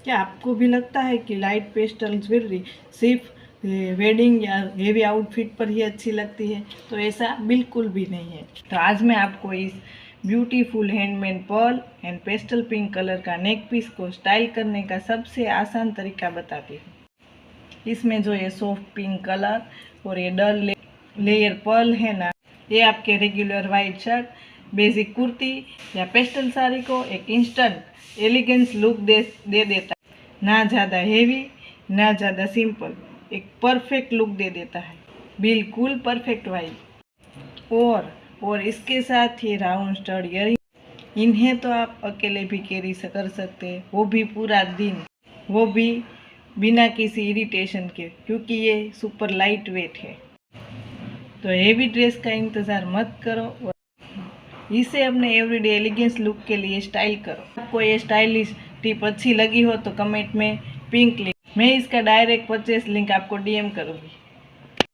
क्या आपको भी लगता है कि लाइट पेस्टल ज्वेलरी सिर्फ वेडिंग या हेवी आउटफिट पर ही अच्छी लगती है? तो ऐसा बिल्कुल भी नहीं है। तो आज मैं आपको इस beautiful handmade Perl and pastel pink colour का नेक पीस को स्टाइल करने का सबसे आसान तरीका बताती हूँ। इसमें जो ये सॉफ्ट पिंक कलर और ये डल लेयर पर्ल है ना, ये आपके regular white shirt, basic kurti या पेस्टल साड़ी को एक इंस्टेंट एलिगेंस लुक दे देता है। ना ज़्यादा हेवी, ना ज़्यादा सिंपल, एक परफेक्ट लुक दे देता है, बिल्कुल परफेक्ट वाइब। और इसके साथ ये राउंड स्टड ईयरिंग, इन्हें तो आप अकेले भी कैरी कर सकते हैं, वो भी पूरा दिन, वो भी बिना किसी इरिटेशन के, क्योंकि ये सुपर लाइट वेट है। तो हेवी ड्रेस का इंतज़ार मत करो और इसे अपने एवरीडे एलिगेंस लुक के लिए स्टाइल करो। आपको ये स्टाइलिश टिप अच्छी लगी हो तो कमेंट में पिंक लिख, मैं इसका डायरेक्ट परचेस लिंक आपको डीएम करूँगी।